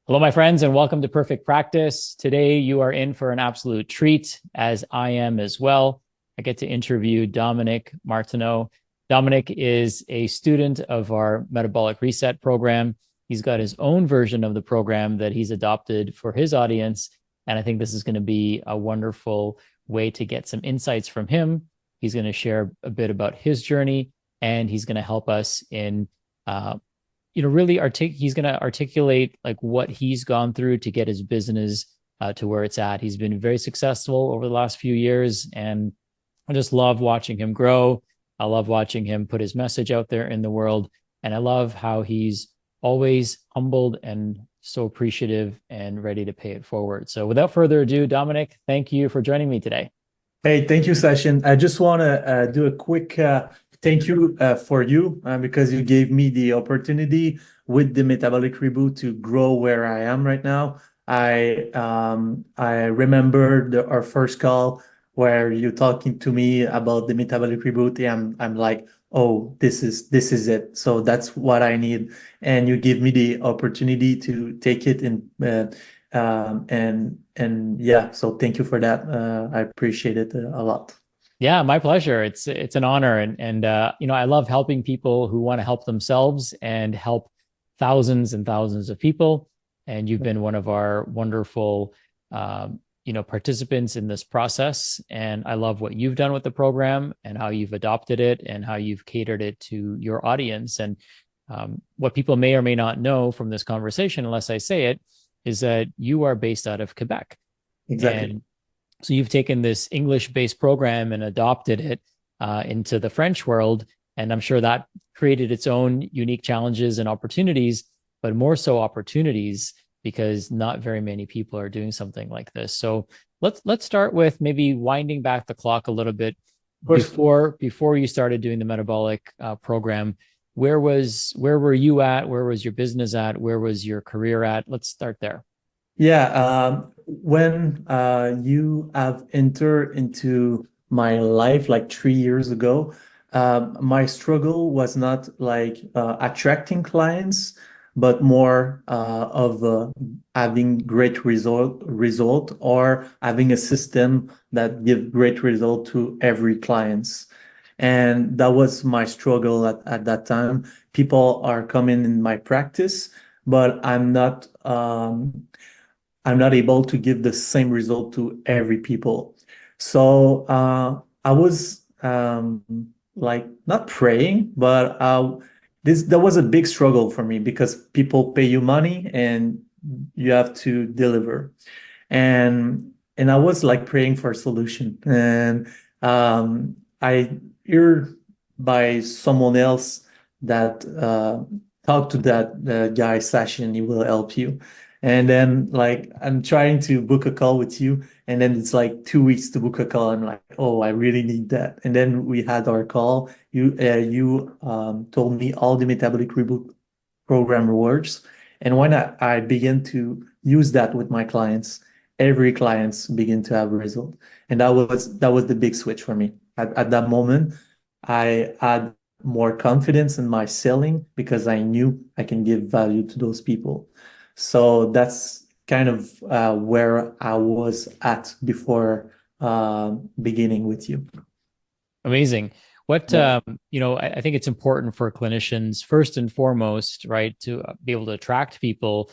Hello, my friends, and welcome to Perfect Practice. Today, you are in for an absolute treat, as I am as well. I get to interview Dominik Martineau. Dominik is a student of our Metabolic Reset program. He's got his own version of the program that he's adopted for his audience. And I think this is going to be a wonderful way to get some insights from him. He's going to share a bit about his journey, and he's going to help us in really he's going to articulate like what he's gone through to get his business to where it's at. He's been very successful over the last few years, and I just love watching him grow. I love watching him put his message out there in the world, and I love how he's always humbled and so appreciative and ready to pay it forward. So without further ado, Dominik, thank you for joining me today. Hey, thank you, Sachin. I just want to do a quick thank you for you because you gave me the opportunity with the Metabolic Reboot to grow where I am right now. I remember our first call where you talking to me about the Metabolic Reboot. Yeah, I'm like, oh, this is it. So that's what I need, and you give me the opportunity to take it in. And yeah, so thank you for that. I appreciate it a lot. Yeah, my pleasure. It's an honor, and I love helping people who want to help themselves and help thousands and thousands of people. And you've been one of our wonderful, participants in this process. And I love what you've done with the program and how you've adopted it and how you've catered it to your audience. And what people may or may not know from this conversation, unless I say it, is that you are based out of Quebec. Exactly. And so you've taken this English-based program and adopted it into the French world. And I'm sure that created its own unique challenges and opportunities, but more so opportunities because not very many people are doing something like this. So let's start with maybe winding back the clock a little bit Of course. before you started doing the metabolic program. Where were you at? Where was your business at? Where was your career at? Let's start there. Yeah, when you have entered into my life like 3 years ago, my struggle was not like attracting clients, but more of having great result or having a system that give great result to every clients. And that was my struggle at that time. People are coming in my practice, but I'm not able to give the same result to every people. So I was like not praying, but this that was a big struggle for me because people pay you money and you have to deliver. And I was like praying for a solution. And I hear by someone else that talk to that guy Sachin, he will help you. And then like I'm trying to book a call with you, and then it's like 2 weeks to book a call. I'm like, oh, I really need that. And then we had our call. You told me all the metabolic reboot program rewards, and when I began to use that with my clients, every clients begin to have a result, and that was the big switch for me. At that moment, I had more confidence in my selling because I knew I can give value to those people. So that's kind of where I was at before beginning with you. Amazing. What Yeah. I think it's important for clinicians first and foremost, right, to be able to attract people,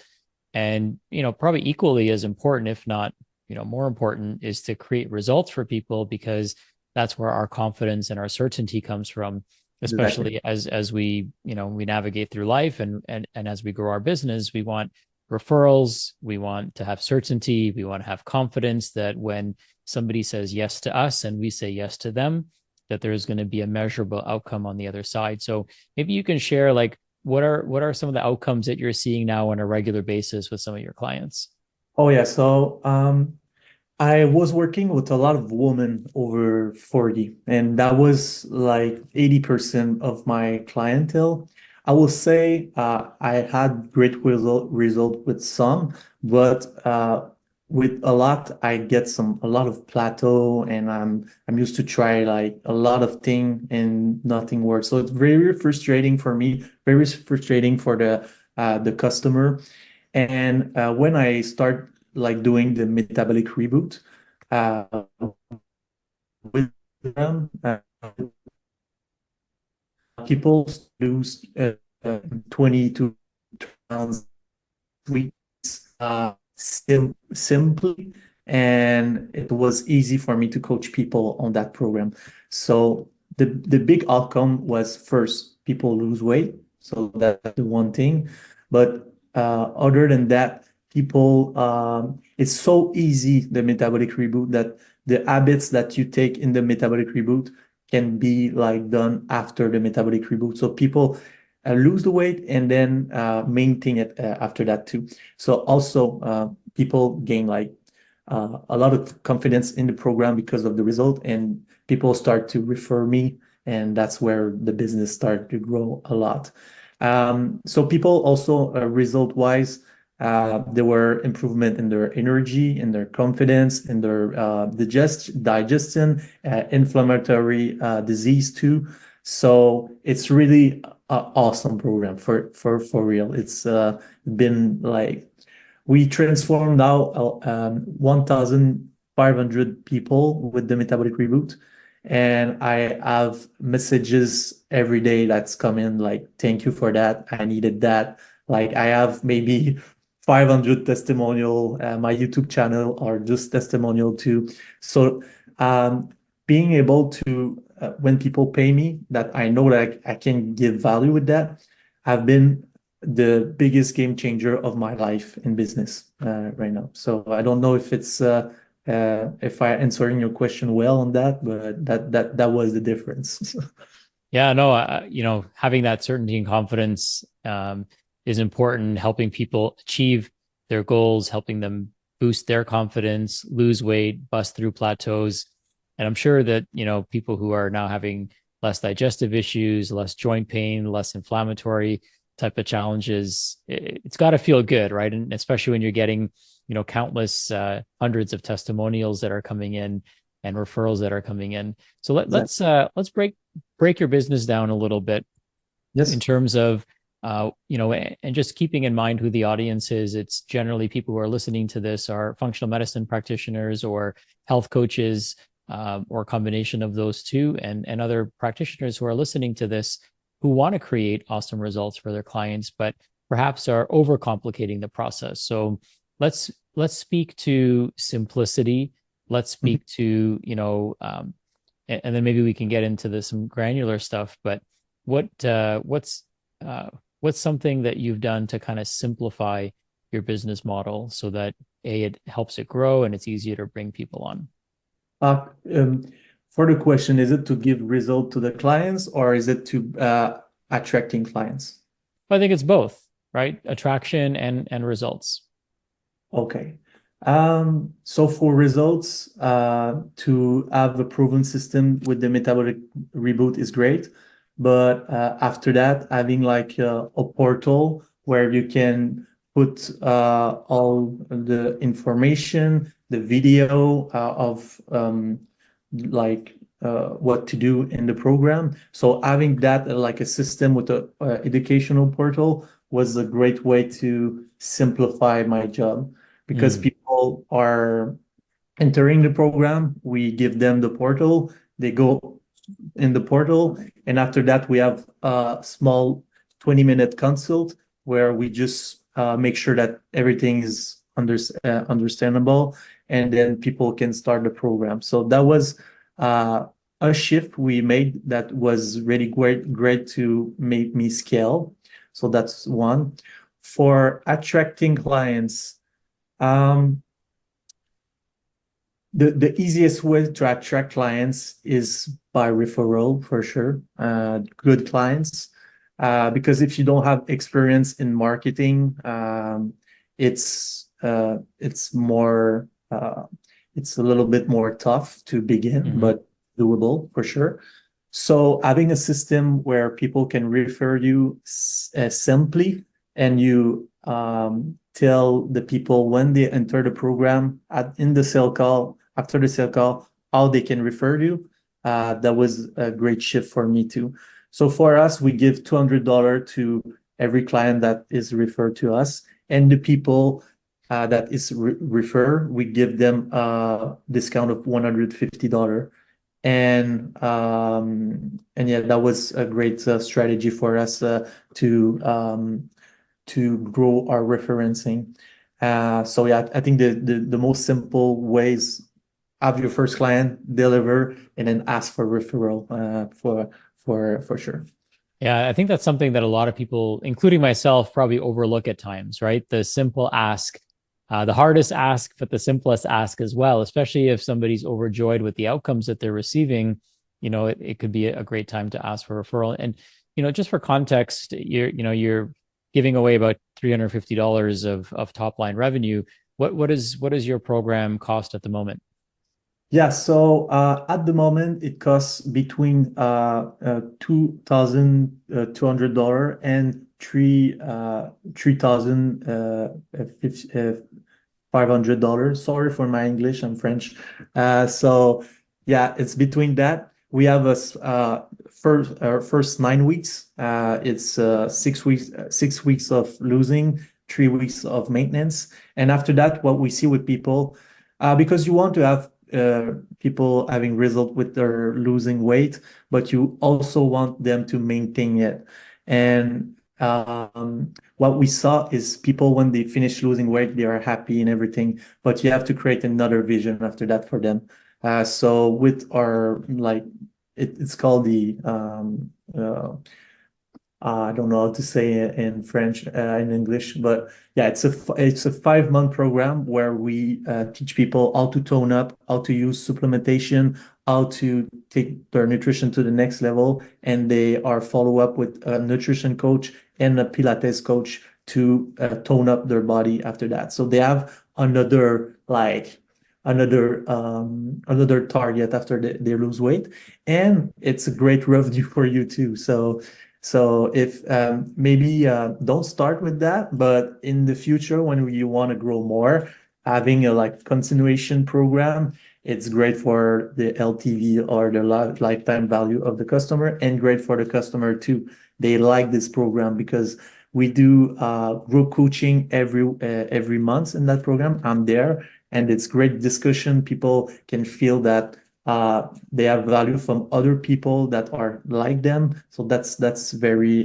and probably equally as important, if not more important, is to create results for people because that's where our confidence and our certainty comes from, Exactly. especially as we navigate through life and as we grow our business. We want referrals, we want to have certainty, we want to have confidence that when somebody says yes to us and we say yes to them, that there's going to be a measurable outcome on the other side. So maybe you can share like what are some of the outcomes that you're seeing now on a regular basis with some of your clients? Oh yeah. So I was working with a lot of women over 40, and that was like 80% of my clientele. I will say I had great result with some, but with a lot, I get a lot of plateau, and I'm used to try like a lot of thing and nothing works. So it's very frustrating for me, very frustrating for the customer. And when I start like doing the metabolic reboot with them, people lose 20 to pounds weeks simply, and it was easy for me to coach people on that program. So the big outcome was, first, people lose weight, so that's the one thing. But other than that, people it's so easy, the metabolic reboot, that the habits that you take in the metabolic reboot can be like done after the metabolic reboot. So people lose the weight and then maintain it after that too. So also people gain like a lot of confidence in the program because of the result, and people start to refer me, and that's where the business started to grow a lot. So people also result-wise, there were improvement in their energy, in their confidence, in their digestion, inflammatory disease too. So it's really an awesome program for real. It's been like, we transform now 1,500 people with the metabolic reboot. And I have messages every day that's come in like, thank you for that. I needed that. Like I have maybe 500 testimonial. My YouTube channel are just testimonial too. So being able to, when people pay me, that I know that I can give value with that, have been the biggest game changer of my life in business right now. So I don't know if I answering your question well on that, but that was the difference. Yeah, no, having that certainty and confidence is important, helping people achieve their goals, helping them boost their confidence, lose weight, bust through plateaus. And I'm sure that, people who are now having less digestive issues, less joint pain, less inflammatory type of challenges, it's got to feel good, right? And especially when you're getting, countless hundreds of testimonials that are coming in and referrals that are coming in. So let's break your business down a little bit in Yes. terms of and just keeping in mind who the audience is. It's generally people who are listening to this are functional medicine practitioners or health coaches, or a combination of those two, and other practitioners who are listening to this who want to create awesome results for their clients, but perhaps are overcomplicating the process. So let's speak to simplicity. Let's speak to, and then maybe we can get into some granular stuff. But what's something that you've done to kind of simplify your business model so that it helps it grow and it's easier to bring people on? Uh, um, for the question, is it to give result to the clients, or is it to attracting clients? I think it's both, right? Attraction and results. Okay. So for results, to have a proven system with the metabolic reboot is great. But after that, having like a portal where you can put all the information, the video of like what to do in the program. So having that like a system with a educational portal was a great way to simplify my job, because Mm. people are entering the program. We give them the portal, they go in the portal, and after that we have a small 20-minute consult where we just make sure that everything is understandable, and then people can start the program. So that was a shift we made that was really great to make me scale. So that's one. For attracting clients, um, the easiest way to attract clients is by referral, for sure. Good clients, because if you don't have experience in marketing, it's more it's a little bit more tough to begin, Hmm. but doable for sure. So having a system where people can refer you simply, and you tell the people when they enter the program in the sale call, after the sale call, how they can refer you. That was a great shift for me too. So for us, we give $200 to every client that is referred to us. And the people that is refer, we give them a discount of $150. And yeah, that was a great strategy for us to grow our referencing. So yeah, I think the most simple ways, have your first client, deliver, and then ask for referral for sure. Yeah, I think that's something that a lot of people, including myself, probably overlook at times, right? The simple ask, the hardest ask, but the simplest ask as well, especially if somebody's overjoyed with the outcomes that they're receiving. It could be a great time to ask for referral. And, just for context, you're giving away about $350 of top line revenue. What is your program cost at the moment? Yeah, so at the moment it costs between $2,200 and three thousand $500. Sorry for my English, I'm French. So yeah, it's between that. We have first 9 weeks. It's 6 weeks, 6 weeks of losing, 3 weeks of maintenance, and after that, what we see with people, because you want to have people having result with their losing weight, but you also want them to maintain it. And what we saw is people, when they finish losing weight, they are happy and everything, but you have to create another vision after that for them. So with our, like, it's called the I don't know how to say it in French, in English, but yeah, it's a 5 month program where we teach people how to tone up, how to use supplementation, how to take their nutrition to the next level, and they are follow up with a nutrition coach and a Pilates coach to tone up their body after that. So they have another target after they lose weight, and it's a great revenue for you too. So if maybe don't start with that, but in the future when you want to grow more, having a like continuation program, it's great for the LTV, or the lifetime value of the customer, and great for the customer too. They like this program because we do group coaching every month in that program. I'm there, and it's great discussion. People can feel that they have value from other people that are like them. So that's very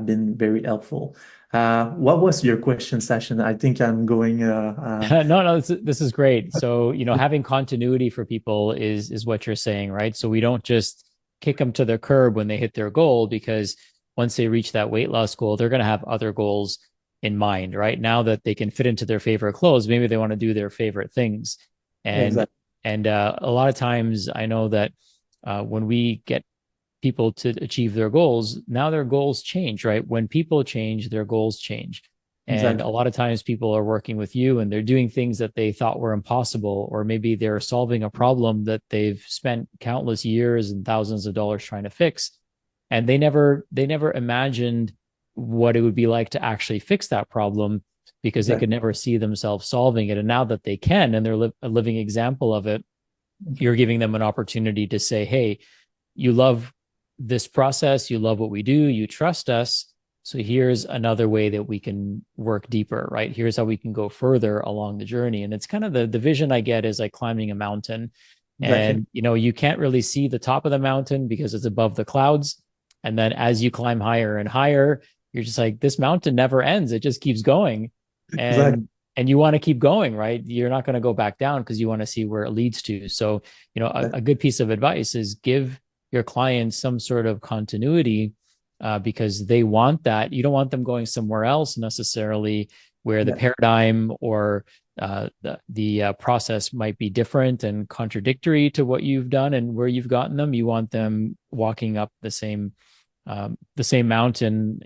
been very helpful. What was your question, Session? I think I'm going. No, this is great. So, having continuity for people is what you're saying, right? So we don't just kick them to the curb when they hit their goal, because once they reach that weight loss goal, they're going to have other goals in mind, right? Now that they can fit into their favorite clothes, maybe they want to do their favorite things. And Exactly. a lot of times I know that when we get people to achieve their goals, now their goals change, right? When people change, their goals change. And a Exactly. lot of times people are working with you and they're doing things that they thought were impossible, or maybe they're solving a problem that they've spent countless years and thousands of dollars trying to fix. And they never imagined what it would be like to actually fix that problem, because they could Exactly. never see themselves solving it. And now that they can, and they're a living example of it, you're giving them an opportunity to say, hey, you love this process, you love what we do, you trust us. So here's another way that we can work deeper, right? Here's how we can go further along the journey. And it's kind of the vision I get is like climbing a mountain. Exactly. And you can't really see the top of the mountain because it's above the clouds. And then as you climb higher and higher, you're just like, this mountain never ends. It just keeps going. Exactly. And you want to keep going, right? You're not going to go back down because you want to see where it leads to. So, a good piece of advice is give your clients some sort of continuity, because they want that. You don't want them going somewhere else necessarily, where the Yeah. paradigm or the process might be different and contradictory to what you've done and where you've gotten them. You want them walking up the same mountain,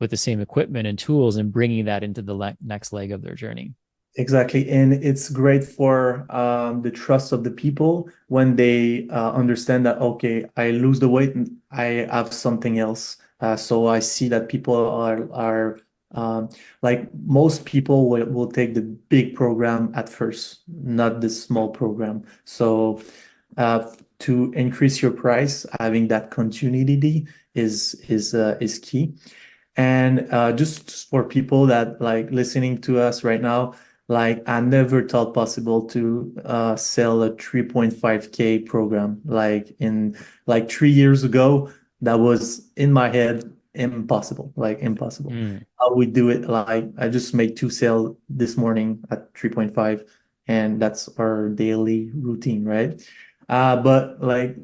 with the same equipment and tools, and bringing that into the next leg of their journey. Exactly. And it's great for the trust of the people when they understand that, okay, I lose the weight and I have something else. So I see that people are like, most people will take the big program at first, not the small program. So to increase your price, having that continuity is key. And just for people that like listening to us right now, like I never thought possible to sell a 3.5K program. Like in like 3 years ago, that was in my head impossible, like impossible. Mm. How we do it, like I just made two sales this morning at 3.5, and that's our daily routine, right? But like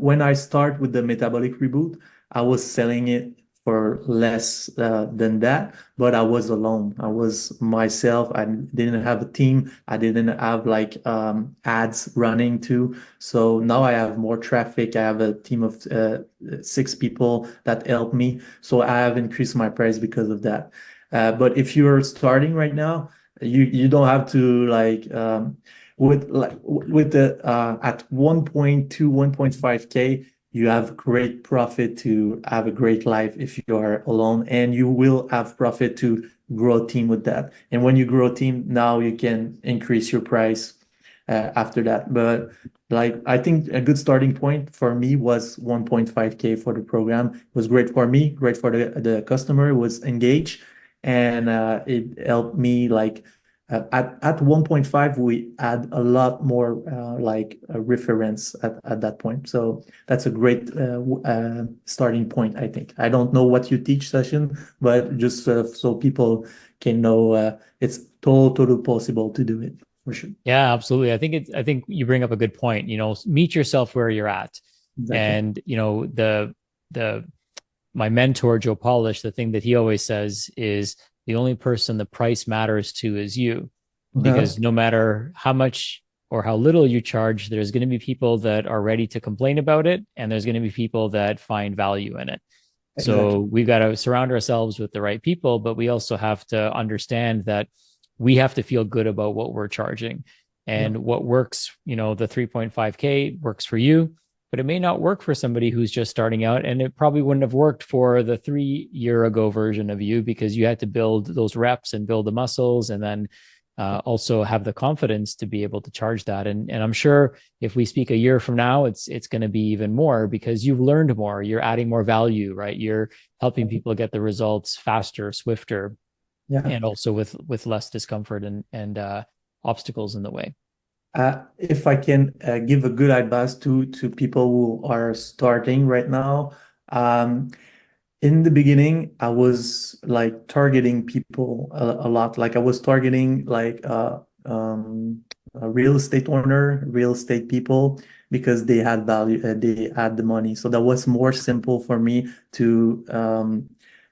when I start with the metabolic reboot, I was selling it for less than that, but I was alone. I was myself. I didn't have a team. I didn't have like ads running too. So now I have more traffic. I have a team of 6 people that help me. So I have increased my price because of that. But if you're starting right now, you don't have to like with the at 1.2, 1.5K, you have great profit to have a great life if you are alone, and you will have profit to grow a team with that. And when you grow a team, now you can increase your price after that. But like I think a good starting point for me was 1.5K for the program. It was great for me, great for the customer, was engaged, and it helped me like at 1.5 we add a lot more like a reference at that point. So that's a great starting point, I think. I don't know what you teach session, but just so people can know it's totally possible to do it for sure. Yeah, absolutely. I think you bring up a good point. Meet yourself where you're at. Exactly. And the my mentor, Joe Polish, the thing that he always says is the only person the price matters to is you. Uh-huh. Because no matter how much or how little you charge, there's going to be people that are ready to complain about it, and there's going to be people that find value in it. So Exactly. we've got to surround ourselves with the right people, but we also have to understand that we have to feel good about what we're charging. Yeah. And what works, the 3.5K works for you, but it may not work for somebody who's just starting out. And it probably wouldn't have worked for the 3 year ago version of you because you had to build those reps and build the muscles and then also have the confidence to be able to charge that. And I'm sure if we speak a year from now, it's going to be even more because you've learned more. You're adding more value, right? You're helping people get the results faster, swifter, Yeah. and also with less discomfort and obstacles in the way. If I can give a good advice to people who are starting right now, um, in the beginning, I was like targeting people a lot. Like I was targeting like a real estate owner, real estate people because they had value, they had the money. So that was more simple for me to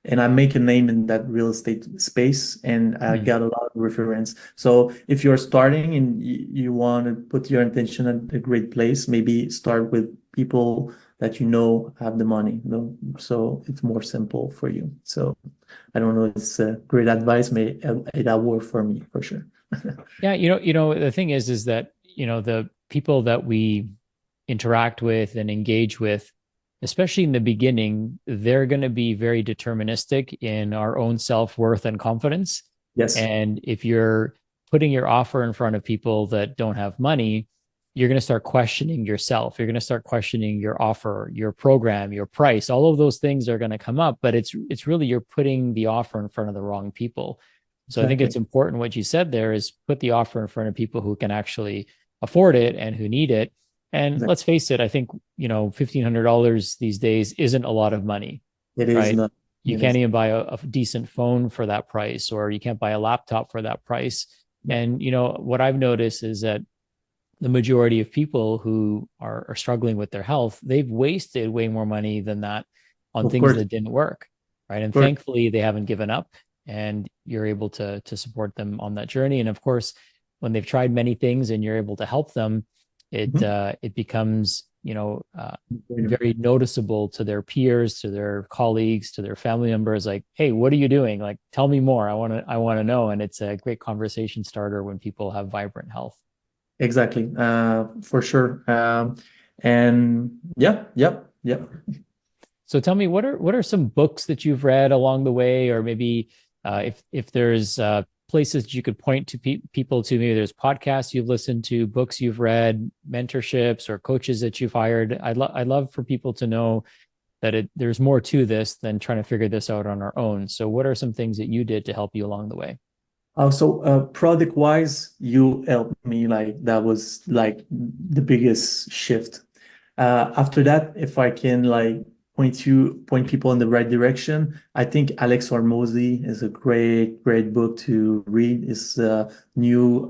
and I make a name in that real estate space and I Mm. got a lot of reference. So if you're starting and you want to put your intention at a great place, maybe start with people that you know have the money, so it's more simple for you. So I don't know, it's great advice. May it work for me for sure. Yeah, the thing is that the people that we interact with and engage with, especially in the beginning, they're going to be very deterministic in our own self-worth and confidence. Yes, And if you're putting your offer in front of people that don't have money, you're going to start questioning yourself. You're going to start questioning your offer, your program, your price. All of those things are going to come up, but it's really you're putting the offer in front of the wrong people. So I think exactly. it's important what you said there is put the offer in front of people who can actually afford it and who need it. And Exactly. let's face it, I think, $1,500 these days isn't a lot of money, It is right? not. You It can't is. even buy a decent phone for that price, or you can't buy a laptop for that price. Yeah. And, what I've noticed is that the majority of people who are struggling with their health, they've wasted way more money than that on Of things course. that didn't work, right? Of And course. thankfully, they haven't given up, and you're able to support them on that journey. And of course, when they've tried many things and you're able to help them, Mhm. it becomes very noticeable to their peers, to their colleagues, to their family members. Like, hey, what are you doing? Like, tell me more. I want to know. And it's a great conversation starter when people have vibrant health. Exactly. For sure. And yeah, yep, yep. So tell me, what are some books that you've read along the way, or maybe if there's places that you could point to people to, maybe there's podcasts you've listened to, books you've read, mentorships or coaches that you've hired. I'd love for people to know that there's more to this than trying to figure this out on our own. So what are some things that you did to help you along the way? Product wise, you helped me. Like that was like the biggest shift. After that, if I can like point people in the right direction, I think Alex Hormozy is a great book to read. It's a new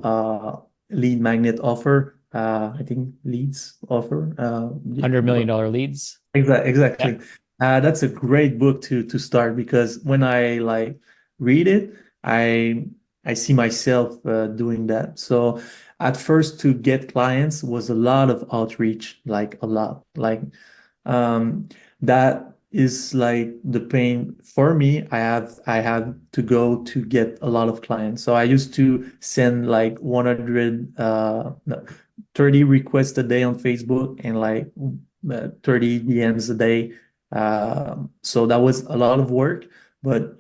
lead magnet offer. I think leads offer. $100 million leads. Exactly. Yeah. That's a great book to start because when I like read it, I I see myself doing that. So at first to get clients was a lot of outreach, like a lot. Like um, that is like the pain for me. I had to go to get a lot of clients. So I used to send like 100 no, 30 requests a day on Facebook and like 30 DMs a day. So that was a lot of work, but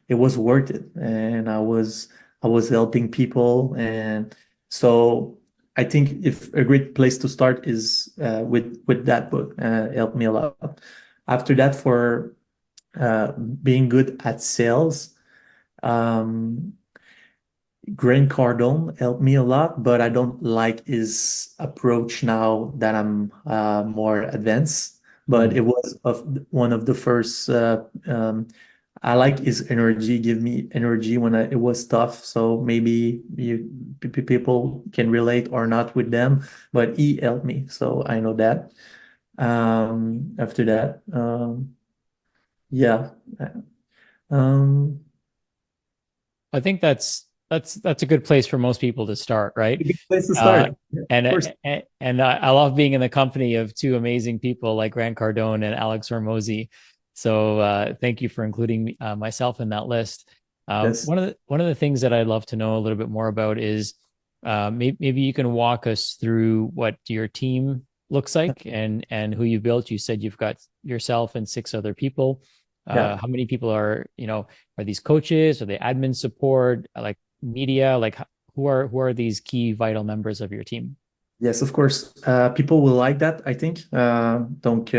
it was worth it, and I was helping people, and so I think if a great place to start is with that book. Helped me a lot. After that, for being good at sales, um, Grant Cardone helped me a lot, but I don't like his approach now that I'm more advanced. But Mm. it was one of the first. I like his energy, give me energy when it was tough. So maybe people can relate or not with them, but he helped me, so I know that. After that, yeah, um, I think that's a good place for most people to start, right? a good place to Uh, start. Yeah, of course. and I love being in the company of two amazing people like Grant Cardone and Alex Hormozy. So thank you for including myself in that list. Yes. One of the things that I'd love to know a little bit more about is maybe you can walk us through what your team looks like and who you built. You said you've got yourself and six other people. Yeah. How many people are these coaches? Are they admin support, like media? Like who are these key vital members of your team? Yes, of course. People will like that, I think. Donc,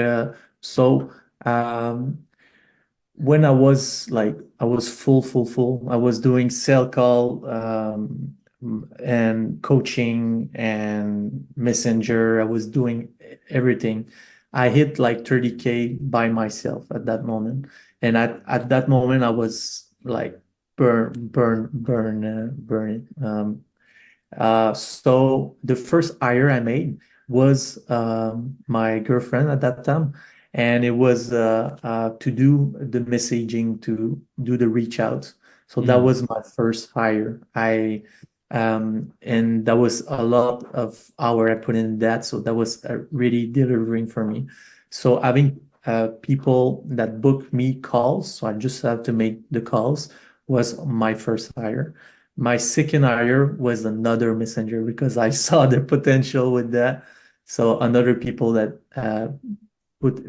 so when I was full. I was doing cell call and coaching and messenger. I was doing everything. I hit like 30K by myself at that moment. And at that moment, I was like burn it. So the first hire I made was my girlfriend at that time, and it was to do the messaging, to do the reach out. So that Mm. was my first hire. And that was a lot of hour I put in that. So that was really delivering for me. So having people that book me calls, so I just have to make the calls, was my first hire. My second hire was another messenger because I saw the potential with that. So another people that would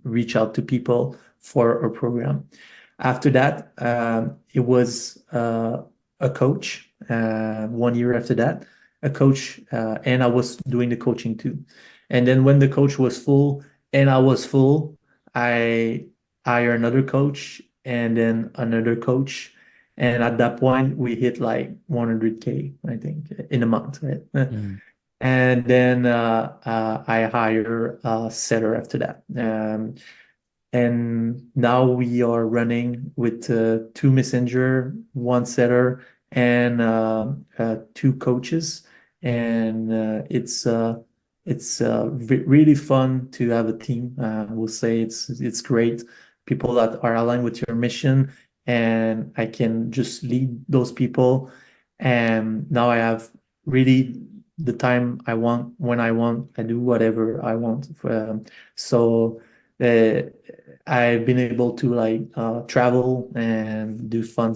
reach out to people for a program. After that, it was a coach. 1 year after that, a coach, and I was doing the coaching too. And then when the coach was full and I was full, I hire another coach and then another coach. And at that point, we hit like 100K, I think, in a month, right? Mm. And then I hire a setter after that. And now we are running with two messenger, one setter, and two coaches. And it's really fun to have a team. We'll say it's great. People that are aligned with your mission, and I can just lead those people. And now I have really the time I want when I want. I do whatever I want. So uh, I've been able to like travel and do fun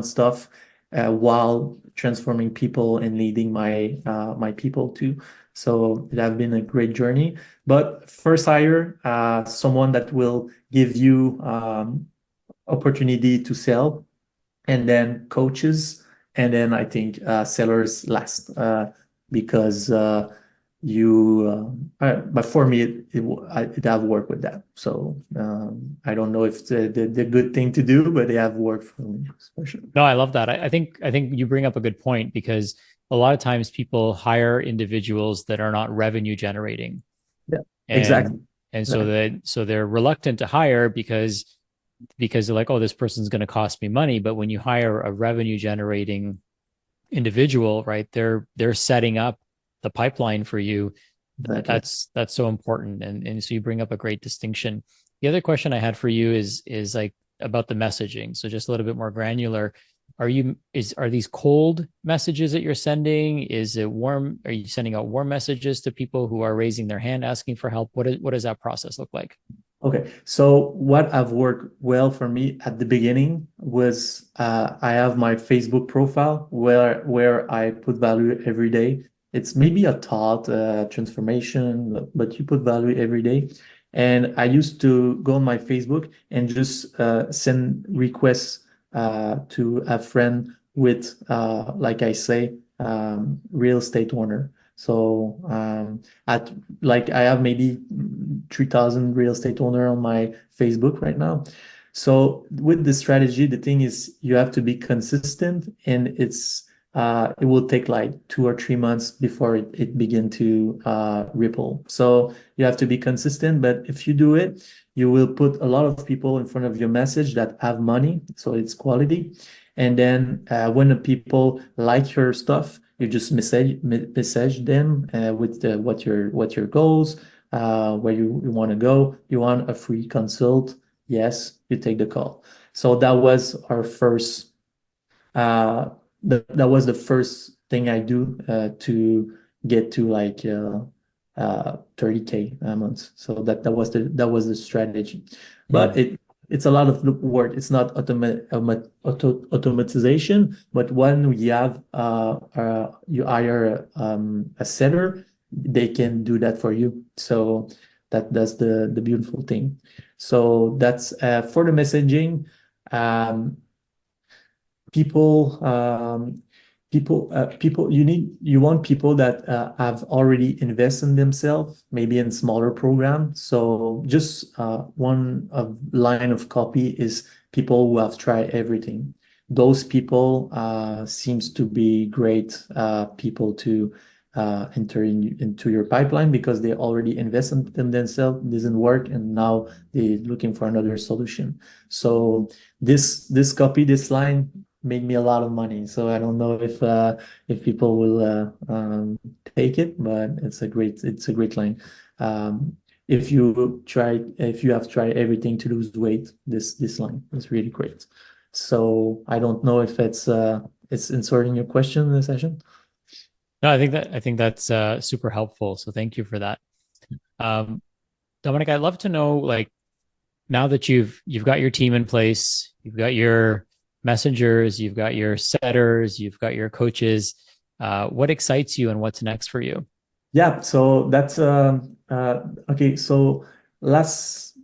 stuff while transforming people and leading my people too. So it has been a great journey. But first hire someone that will give you opportunity to sell, and then coaches, and then I think sellers last because but for me, it have worked with that. So I don't know if the good thing to do, but it have worked for me, especially. No, I love that. I think you bring up a good point because a lot of times people hire individuals that are not revenue generating, Yeah, and exactly. so they're reluctant to hire because they're like, oh, this person's going to cost me money. But when you hire a revenue generating individual, right, they're setting up the pipeline for you. Exactly. That's so important, and so you bring up a great distinction. The other question I had for you is like about the messaging. So just a little bit more granular. Are these cold messages that you're sending? Is it warm? Are you sending out warm messages to people who are raising their hand asking for help? What does that process look like? Okay, so what have worked well for me at the beginning was I have my Facebook profile where I put value every day. It's maybe a thought, transformation, but you put value every day. And I used to go on my Facebook and just send requests to a friend with, like I say, real estate owner. So at like I have maybe 3,000 real estate owner on my Facebook right now. So with the strategy, the thing is you have to be consistent, and it will take like 2 or 3 months before it begin to ripple. So you have to be consistent, but if you do it, you will put a lot of people in front of your message that have money, so it's quality. And then when the people like your stuff, you just message them with what your goals, where you want to go. You want a free consult? Yes, you take the call. So that was our first. Uh, that was the first thing I do to get to like 30K a month. So that was the strategy, but Hmm. it's a lot of work. It's not automatization, but when you hire a setter, they can do that for you. So that's the beautiful thing. So that's for the messaging. Um, people people you want people that have already invested in themselves, maybe in smaller programs. So just one of line of copy is people who have tried everything. Those people seems to be great people to enter into your pipeline because they already invested in themselves, didn't work, and now they're looking for another solution. So this copy, this line made me a lot of money. So I don't know if people will take it, but it's a great line. If you have tried everything to lose weight, this line is really great. So I don't know if it's answering your question in the session. No, I think that's super helpful. So thank you for that. Um, Dominic, I'd love to know, like, now that you've got your team in place, you've got your messengers, you've got your setters, you've got your coaches. What excites you and what's next for you? Yeah, so that's okay. So last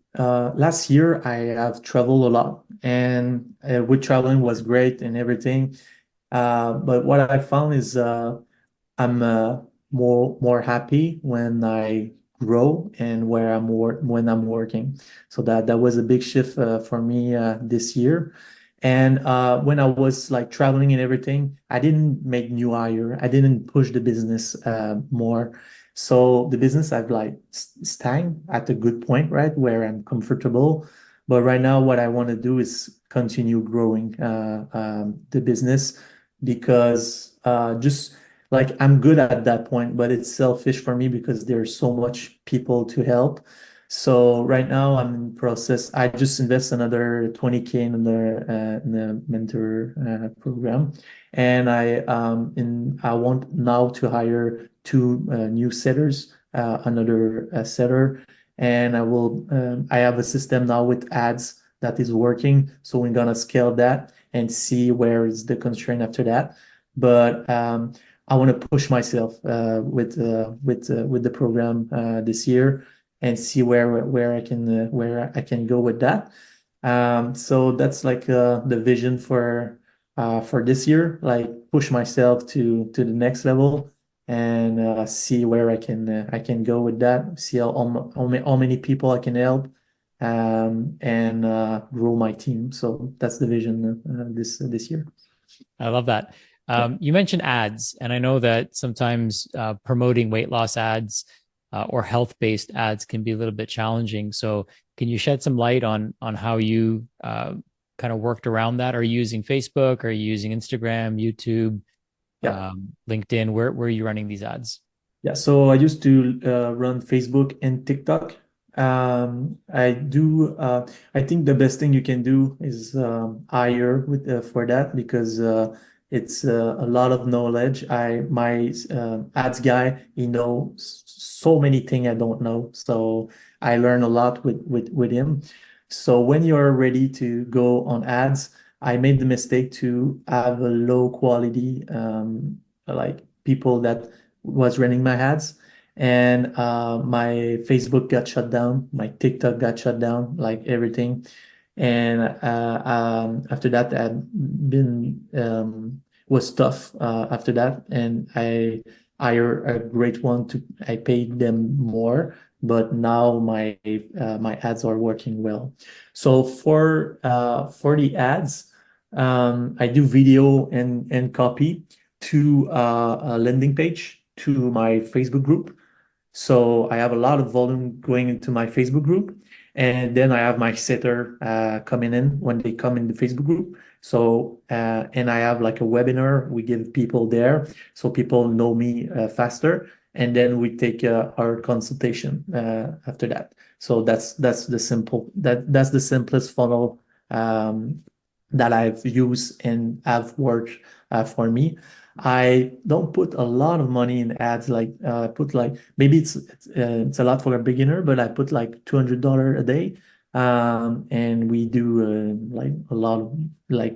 year I have traveled a lot, and with traveling was great and everything. But what I found is I'm more happy when I grow and when I'm working. So that was a big shift for me this year. And when I was like traveling and everything, I didn't make new hire. I didn't push the business more. So the business I've like staying at a good point, right, where I'm comfortable. But right now, what I want to do is continue growing the business because just like I'm good at that point, but it's selfish for me because there's so much people to help. So right now I'm in process. I just invest another 20K in the mentor program, and I want now to hire two new setters, another setter, and I have a system now with ads that is working. So we're gonna scale that and see where is the constraint after that. But I want to push myself with the program this year and see where I can go with that. So that's like the vision for this year, like push myself to the next level and see where I can go with that. See how many people I can help, and grow my team. So that's the vision this year. I love that. Yeah. You mentioned ads, and I know that sometimes promoting weight loss ads or health-based ads can be a little bit challenging. So, can you shed some light on how you kind of worked around that? Are you using Facebook? Are you using Instagram, YouTube, Yeah. LinkedIn? Where are you running these ads? Yeah, so I used to run Facebook and TikTok. I think the best thing you can do is hire with for that because it's a lot of knowledge. My ads guy, he knows so many things I don't know. So I learn a lot with him. So when you're ready to go on ads, I made the mistake to have a low quality like people that was running my ads, and my Facebook got shut down, my TikTok got shut down, like everything. And after that, I've been was tough after that, and I hire a great one to I paid them more, but now my ads are working well. So for the ads, I do video and copy to a landing page to my Facebook group. So I have a lot of volume going into my Facebook group. And then I have my sitter coming in when they come in the Facebook group. So, and I have like a webinar we give people there so people know me faster. And then we take our consultation after that. So that's the simplest funnel that I've used and have worked for me. I don't put a lot of money in ads. Like I put like maybe it's a lot for a beginner, but I put like $200 a day, and we do like a lot of like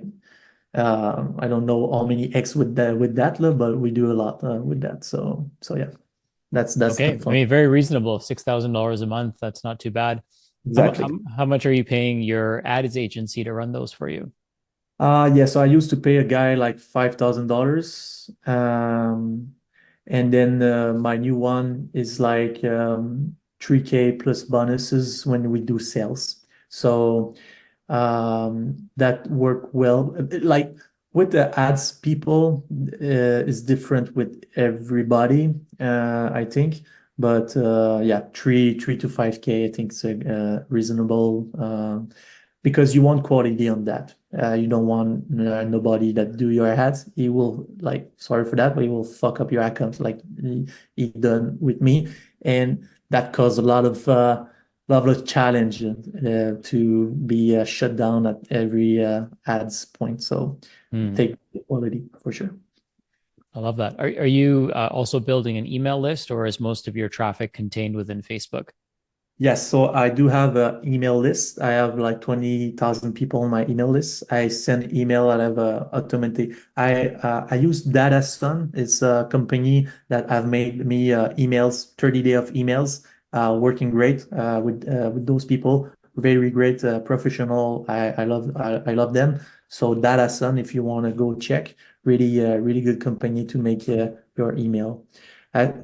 I don't know how many X with that, but we do a lot with that. So yeah, that's the Okay, I fun. mean, very reasonable. $6,000 a month. That's not too bad. How, mu- how, Exactly. how much are you paying your ads agency to run those for you? Yeah, so I used to pay a guy like $5,000. And then my new one is like 3K plus bonuses when we do sales. So that work well. Like with the ads people is different with everybody, I think. But yeah, three to 5K, I think is reasonable. Because you want quality on that. You don't want nobody that do your ads. He will like, sorry for that, but he will fuck up your account like he done with me, and that caused a lot of challenge to be shut down at every ads point. So Hmm. take the quality for sure. I love that. Are you also building an email list, or is most of your traffic contained within Facebook? Yes, so I do have an email list. I have like 20,000 people on my email list. I send email. I have a automatic. I use Data Sun. It's a company that have made me emails, 30 day of emails, working great with those people. Very great, professional. I love them. So Data Sun, if you want to go check, really good company to make your email.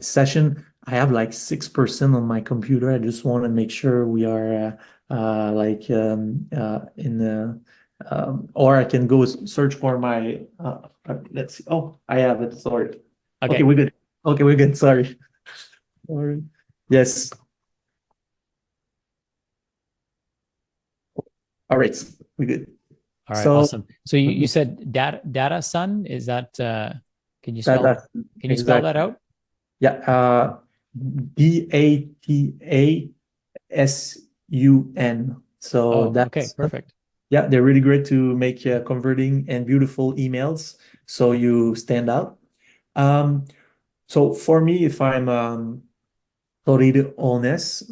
Session. I have like 6% on my computer. I just want to make sure we are like in the or I can go search for my let's see. Oh, I have it. Sorry. Okay, Okay. we're good. Okay, we're good. Sorry. Sorry. Yes. All right. We're good. All right. So Awesome. So you said data sun, is that can you that spell that's can you spell that exactly. out? Yeah. DATASUN. So Oh, okay, that's perfect. yeah, they're really great to make converting and beautiful emails so you stand out. Um, so for me, if I'm totally honest,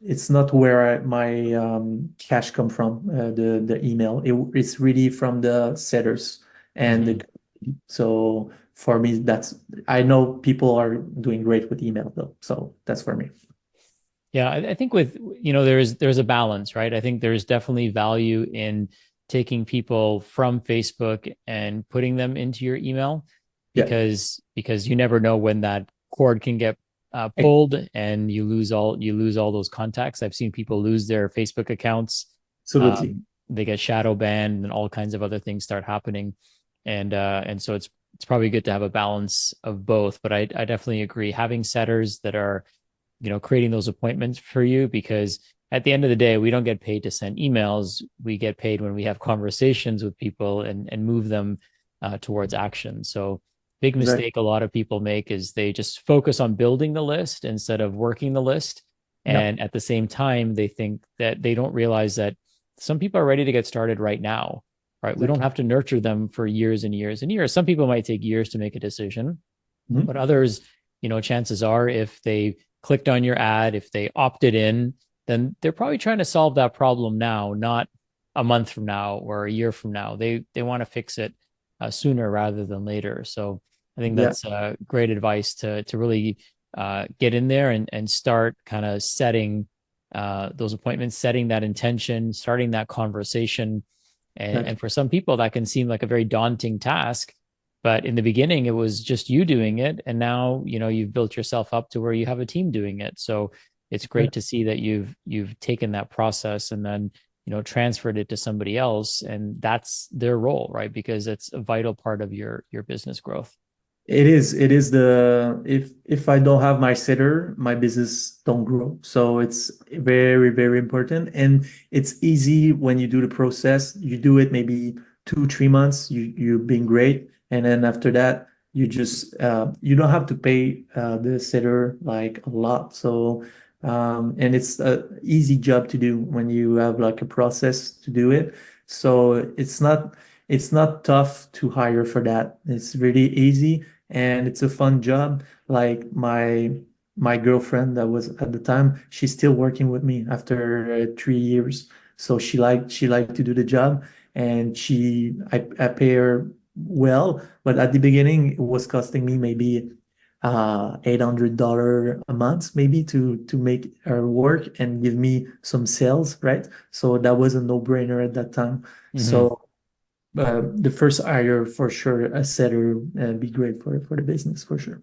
it's not where my cash come from, the email. It's really from the setters and Mhm. so for me, that's I know people are doing great with email though. So that's for me. Yeah, I think with there's a balance, right? I think there's definitely value in taking people from Facebook and putting them into your email Yeah. because you never know when that cord can get pulled, and you lose all those contacts. I've seen people lose their Facebook accounts. Absolutely. They get shadow banned, and all kinds of other things start happening. And so it's probably good to have a balance of both. But I definitely agree, having setters that are, creating those appointments for you, because at the end of the day, we don't get paid to send emails. We get paid when we have conversations with people and move them towards action. So big Exactly. mistake a lot of people make is they just focus on building the list instead of working the list. Yeah. And at the same time, they think that they don't realize that some people are ready to get started right now, right? We don't Exactly. have to nurture them for years and years and years. Some people might take years to make a decision, but Mhm. others, chances are, if they clicked on your ad, if they opted in, then they're probably trying to solve that problem now, not a month from now or a year from now. They want to fix it sooner rather than later. So I think Yeah. that's great advice to really get in there and start kind of setting those appointments, setting that intention, starting that conversation. And Exactly. for some people, that can seem like a very daunting task. But in the beginning, it was just you doing it. And now, you've built yourself up to where you have a team doing it. So it's Yeah. great to see that you've taken that process and then, transferred it to somebody else. And that's their role, right? Because it's a vital part of your business growth. It is. It is the if I don't have my sitter, my business don't grow. So it's very, very important. And it's easy when you do the process. You do it maybe 2, 3 months, you've been great. And then after that, you don't have to pay the sitter like a lot. So and it's a easy job to do when you have like a process to do it. So it's not tough to hire for that. It's really easy and it's a fun job. Like my girlfriend that was at the time, she's still working with me after 3 years. So she liked to do the job, and I pay her well, but at the beginning it was costing me maybe $800 a month maybe to make her work and give me some sales, right? So that was a no-brainer at that time. Mm-hmm. So the first hire for sure, a setter, be great for the business for sure.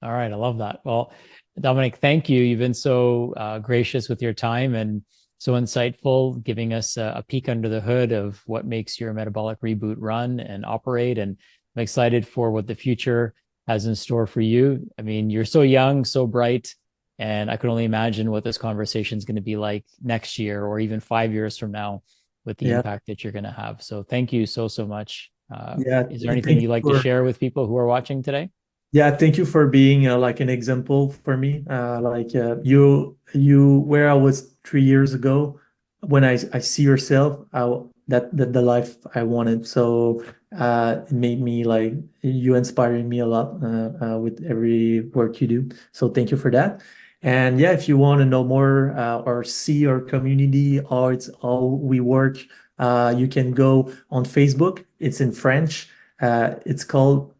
All right. I love that. Well, Dominik, thank you. You've been so gracious with your time and so insightful, giving us a peek under the hood of what makes your metabolic reboot run and operate. And I'm excited for what the future has in store for you. I mean, you're so young, so bright, and I can only imagine what this conversation is going to be like next year or even 5 years from now with the Yeah, impact that you're going to have. So thank you so, so much. yeah. Is there anything Thank you'd you like to for share with people who are watching today? Yeah, thank you for being like an example for me. Like where I was 3 years ago, when I see yourself, that the life I wanted. So it made me like you inspiring me a lot with every work you do. So thank you for that. And yeah, if you want to know more or see our community, how we work, you can go on Facebook. It's in French. It's called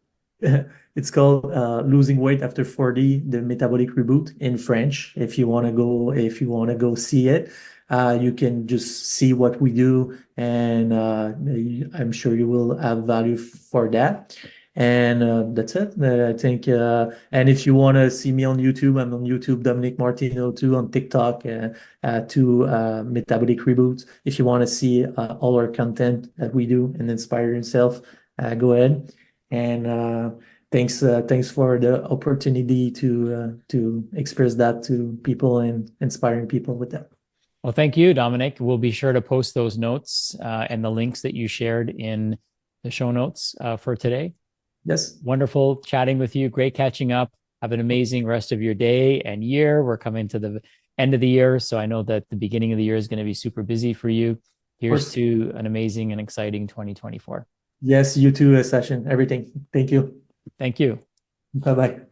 It's called Losing Weight After 40, the Metabolic Reboot in French. If you want to go see it, you can just see what we do, and I'm sure you will have value for that. And that's it. I think. And if you want to see me on YouTube, I'm on YouTube, Dominik Martineau too, on TikTok, to Metabolic Reboots. If you want to see all our content that we do and inspire yourself, go ahead. And thanks for the opportunity to express that to people and inspiring people with that. Well, thank you, Dominik. We'll be sure to post those notes and the links that you shared in the show notes for today. Yes, Wonderful chatting with you. Great catching up. Have an of amazing rest of your day and year. We're coming to the end of the year, so I know that the beginning of the year is going to be super busy for you. Here's course. to an amazing and exciting 2024. Yes, you too, Session. Everything. Thank you. Thank you. Bye bye.